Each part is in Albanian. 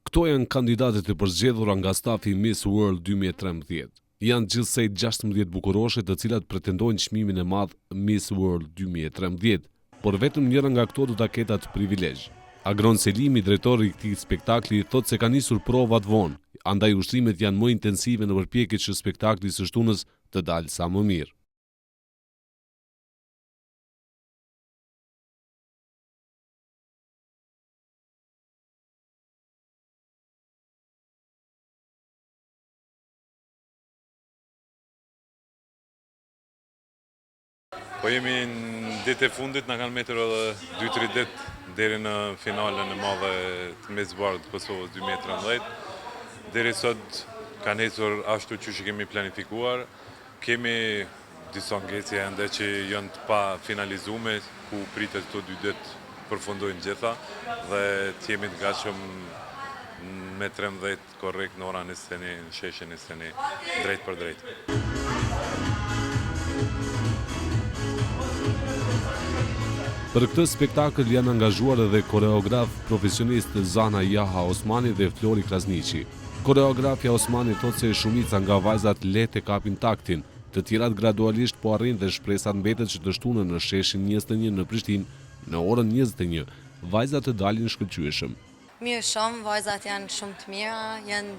Këto janë kandidatët e përzgjedhura nga stafi Miss World 2013. Janë gjithsej 16 bukuroshe të cilat pretendojnë çmimin e madh Miss World 2013, por vetëm njëra nga këto do ta ketë atë privilegj. Agron Selimi, drejtori i këtij spektakli, thotë se ka nisur provat vonë, andaj ushtrimet janë më intensive në përpjekje që spektakli së shtunës të dalë sa më mirë. Po jemi në ditë e fundit, na kanë metur edhe 2-3 ditë deri në finalen e madhe të Miss World Kosovës 2013. Deri sot kanë ecur ashtu që kemi planifikuar. Kemi disa ngecje ende që janë të pa finalizuar, ku pritet këto 2 ditë përfundojnë gjitha dhe të jemi të gatshëm me 13 korrekt në orën 21, në sheshin 21, drejt për drejt. Për këtë spektakël janë angazhuar edhe koreograf profesionist Zana Jaha Osmani dhe Flori Krasniqi. Koreografja Osmani thotë se shumica nga vajzat lehtë kapin taktin, të tjerat gradualisht po arrin dhe shpresa mbetet që të shtunën në sheshin 21 në Prishtinë në orën 21, vajzat të dalin shkëlqyeshëm. Mirë shumë, vajzat janë shumë të mira, janë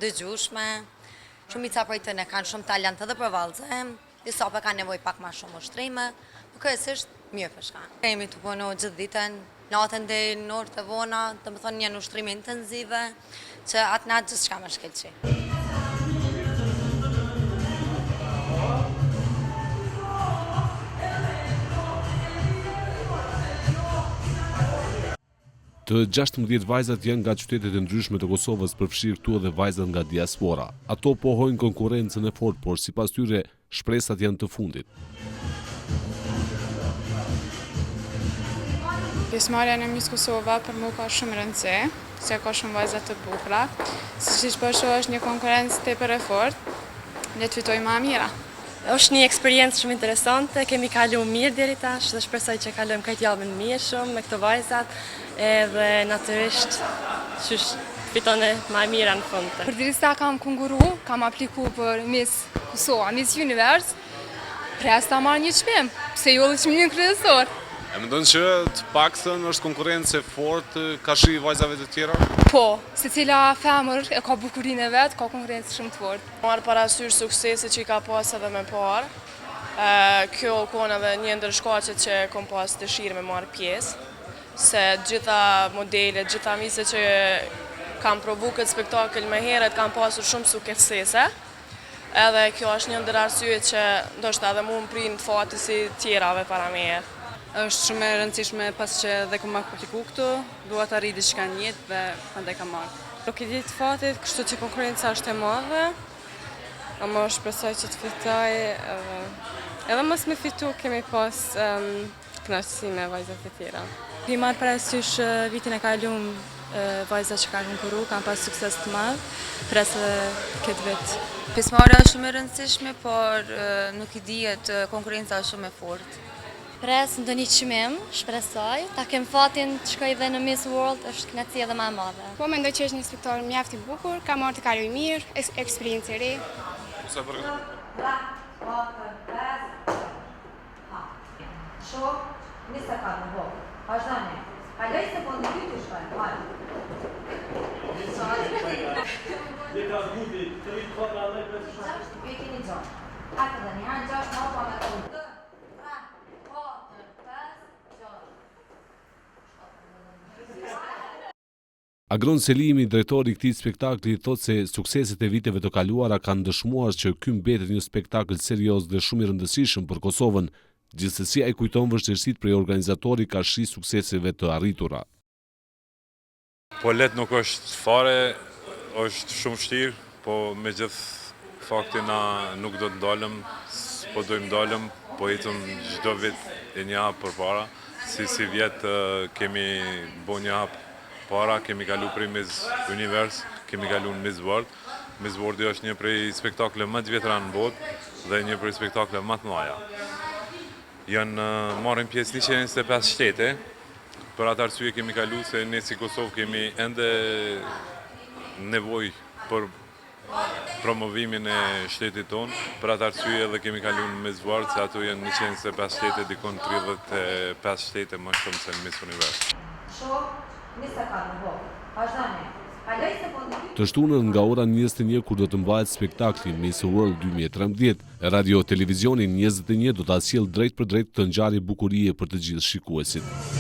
dëgjueshme, shumica prej tyre kanë shumë talent edhe për vallëze, disa po kanë nevojë pak më shumë ushtrime, por kryesisht mirë përshka. Kemi të punuar gjithë ditën, natën deri në orë të vona, domethënë janë ushtrime intensive, që atë natë gjithçka më shkëlqej. Të 16 vajzat janë nga qytetet e ndryshme të Kosovës, përfshirë këtu edhe vajzat nga diaspora. Ato pohojnë konkurrencën e fortë, por sipas tyre shpresat janë të fundit. Pjesëmarrja në Miss Kosova për mua ka shumë rëndësi, se ka shumë vajza të bukura. Siç po shoh është një konkurrencë tepër e fortë, le të fitojmë më mira. Është një eksperiencë shumë interesante, kemi kaluar mirë deri tash dhe shpresoj që kalojmë këtë javën mirë shumë me këto vajzat, edhe natyrisht që fiton më mira në fund. Përderisa kam konguru, kam aplikuar për Miss Kosova, Miss Universe, pres ta marr një çmim, pse jo edhe çmimin kryesor. E mendon që të paktën është konkurrencë e fortë ka shi vajzave të tjera? Po, secila femër e ka bukurinë e vet, ka konkurrencë shumë të fortë. Marr parasysh suksesit që i ka pas edhe më parë. Kjo kon edhe një ndër shkaqet që kom pas dëshirë me marr pjesë, se gjitha modelet, gjitha miset që kam provu këtë spektakël më herët kanë pasur shumë suksese. Edhe kjo është një ndër arsyet që ndoshta edhe mua më prin fati si tjerave para meje. Është shumë e rëndësishme pas që dhe kam aplikuar këtu, dua të arrij diçka në jetë dhe prandaj kam marrë. Nuk i di të fatit, kështu që konkurenca është e madhe, ama shpresoj që të fitoj, edhe mos me fitu kemi pas kënaqësi me vajzat e tjera. I marr parasysh vitin e kaluar vajzat që kanë konkurruar kanë pas sukses të madh, pres këtë vit. Pjesëmarrja është shumë e rëndësishme, por nuk i dihet konkurrenca është shumë e fortë. Pres ndonjë çmim, shpresoj, ta kem fatin të shkoj edhe në Miss World, është kënaqësi edhe më e madhe. Po mendoj që është një spektakël mjaft i bukur, ka marrë të kaloj mirë, eksperiencë e re. Sa për Agron Selimi, drejtori i këtij spektakli, thotë se sukseset e viteve të kaluara kanë dëshmuar që ky mbetet një spektakël serioz dhe shumë i rëndësishëm për Kosovën, gjithsesi ai kujton vështirësitë prej organizatori ka shi sukseseve të arritura. Po let nuk është fare, është shumë vështirë, po me gjithë fakti na nuk do të ndalëm, po dojmë ndalëm, po ecëm çdo vit e një hap përpara, si vjet kemi bo një hap para, kemi kalu prej Miss Universe, kemi kalu në Miss World. Miss World është një prej spektakle më të vjetra në botë dhe një prej spektakle më të mëdha. Janë marrin pjesë 125 shtete. Për atë arsye kemi kalu se ne si Kosovë kemi ende nevojë për promovimin e shtetit tonë. Për atë arsye edhe kemi kaluar në Miss World, se ato janë 125 shtete, dikon 35 shtete më shumë se në Miss Univers. Të shtunën nga ora 21 kur do të mbahet spektakli Miss World 2013, Radio Televizioni 21 do ta sjellë drejt për drejt këtë ngjarje bukurie për të gjithë shikuesit.